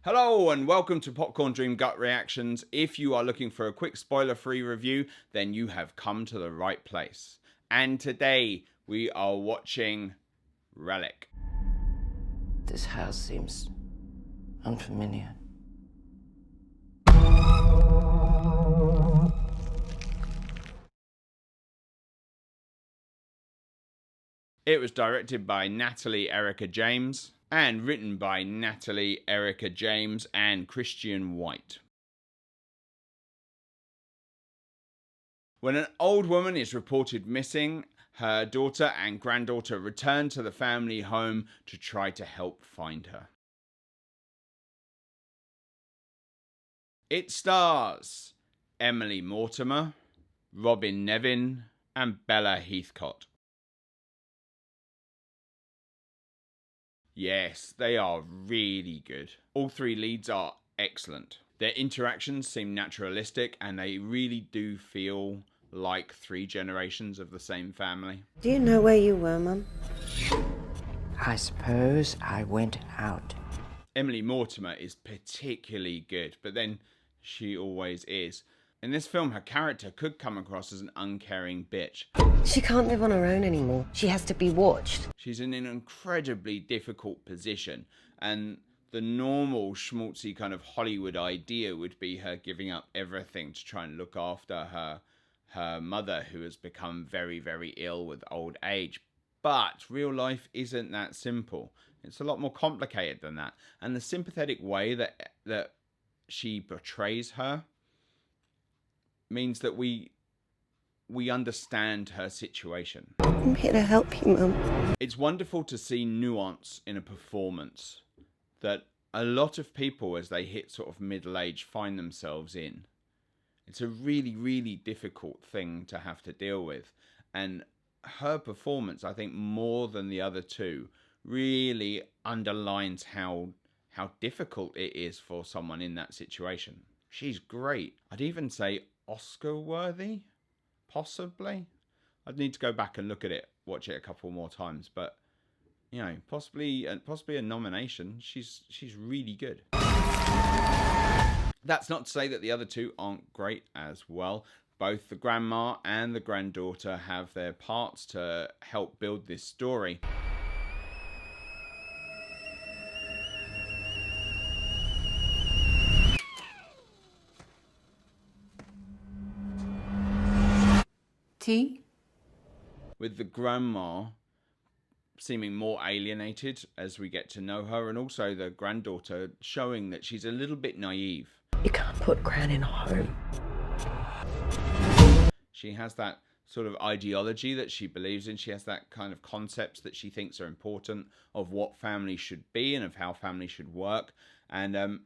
Hello and welcome to Popcorn Dream Gut Reactions. If you are looking for a quick spoiler-free review, then you have come to the right place. And today we are watching Relic. This house seems unfamiliar. It was directed by Natalie Erica James and written by Natalie Erica James and Christian White. When an old woman is reported missing, her daughter and granddaughter return to the family home to try to help find her. It stars Emily Mortimer, Robin Nevin, and Bella Heathcott. Yes, they are really good. All three leads are excellent. Their interactions seem naturalistic and they really do feel like three generations of the same family. Do you know where you were, Mum? I suppose I went out. Emily Mortimer is particularly good, but then she always is. In this film, her character could come across as an uncaring bitch. She can't live on her own anymore. She has to be watched. She's in an incredibly difficult position, and the normal schmaltzy kind of Hollywood idea would be her giving up everything to try and look after her mother, who has become very, very ill with old age. But real life isn't that simple. It's a lot more complicated than that. And the sympathetic way that she portrays her means that we understand her situation. I'm here to help you, Mum. It's wonderful to see nuance in a performance that a lot of people, as they hit sort of middle age, find themselves in. It's a really, really difficult thing to have to deal with. And her performance, I think, more than the other two, really underlines how difficult it is for someone in that situation. She's great. I'd even say Oscar worthy, possibly. I'd need to go back and look at it, watch it a couple more times, but you know, possibly a nomination. She's really good. That's not to say that the other two aren't great as well. Both the grandma and the granddaughter have their parts to help build this story. Tea? With the grandma seeming more alienated as we get to know her, and also the granddaughter showing that she's a little bit naive. You can't put Gran in a home. She has that sort of ideology that she believes in. She has that kind of concepts that she thinks are important of what family should be and of how family should work. And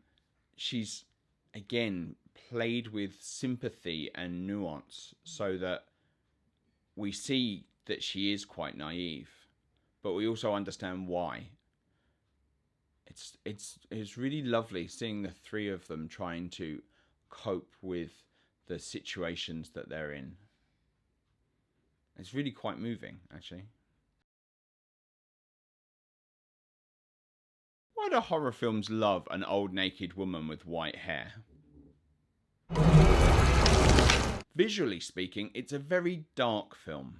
she's, again, played with sympathy and nuance so that we see that she is quite naive, but we also understand why. It's really lovely seeing the three of them trying to cope with the situations that they're in. It's really quite moving, actually. Why do horror films love an old naked woman with white hair? Visually speaking, it's a very dark film.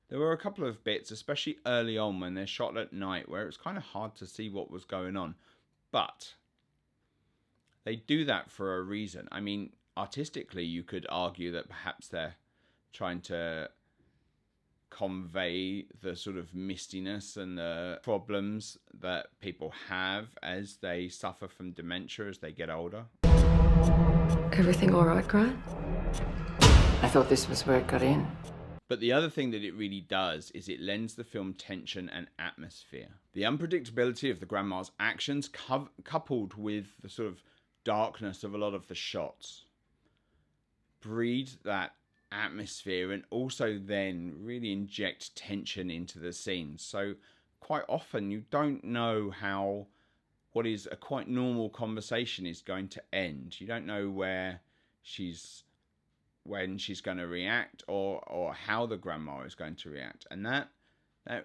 There were a couple of bits, especially early on when they're shot at night, where it was kind of hard to see what was going on. But they do that for a reason. I mean, artistically, you could argue that perhaps they're trying to convey the sort of mistiness and the problems that people have as they suffer from dementia as they get older. Everything all right, Gran? I thought this was where it got in. But the other thing that it really does is it lends the film tension and atmosphere. The unpredictability of the grandma's actions coupled with the sort of darkness of a lot of the shots breed that atmosphere and also then really inject tension into the scenes. So quite often you don't know how what is a quite normal conversation is going to end. You don't know when she's going to react or how the grandma is going to react, and that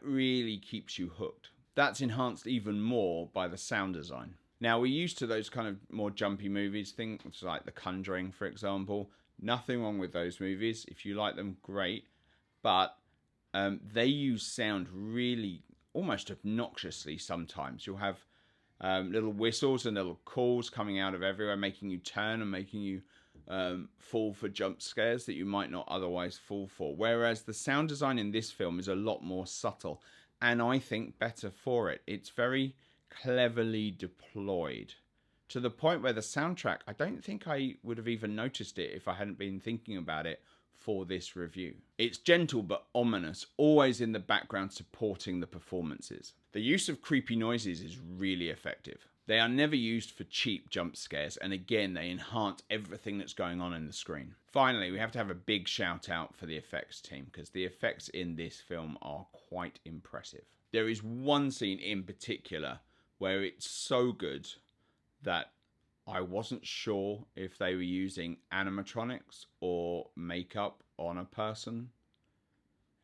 really keeps you hooked. That's enhanced even more by the sound design. Now, we're used to those kind of more jumpy movies, things like The Conjuring, for example. Nothing wrong with those movies. If you like them, great. But they use sound really almost obnoxiously sometimes. You'll have little whistles and little calls coming out of everywhere, making you turn and making you fall for jump scares that you might not otherwise fall for. Whereas the sound design in this film is a lot more subtle, and I think better for it. It's very cleverly deployed to the point where the soundtrack, I don't think I would have even noticed it if I hadn't been thinking about it for this review. It's gentle but ominous, always in the background supporting the performances. The use of creepy noises is really effective. They are never used for cheap jump scares, and again, they enhance everything that's going on in the screen. Finally, we have to have a big shout out for the effects team, because the effects in this film are quite impressive. There is one scene in particular where it's so good that I wasn't sure if they were using animatronics or makeup on a person,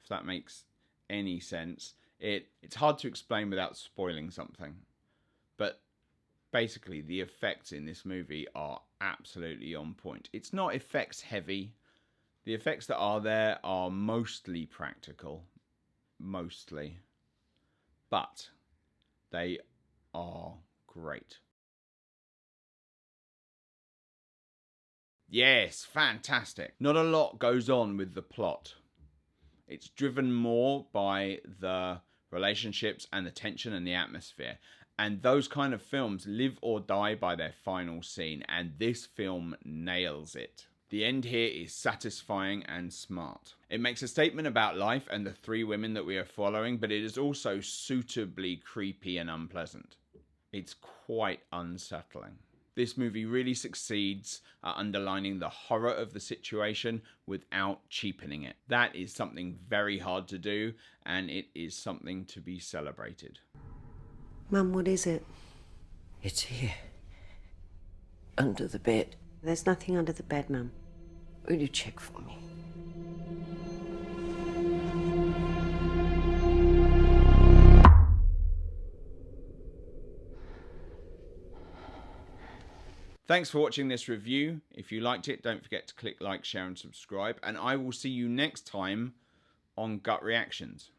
if that makes any sense. It's hard to explain without spoiling something, but basically the effects in this movie are absolutely on point. It's not effects heavy. The effects that are there are mostly practical, but they are great. Yes, fantastic. Not a lot goes on with the plot. It's driven more by the relationships and the tension and the atmosphere. And those kind of films live or die by their final scene, and this film nails it. The end here is satisfying and smart. It makes a statement about life and the three women that we are following, but it is also suitably creepy and unpleasant. It's quite unsettling. This movie really succeeds at underlining the horror of the situation without cheapening it. That is something very hard to do, and it is something to be celebrated. Mum, what is it? It's here. Under the bed. There's nothing under the bed, Mum. Will you check for me? Thanks for watching this review. If you liked it, don't forget to click like, share and subscribe. And I will see you next time on Gut Reactions.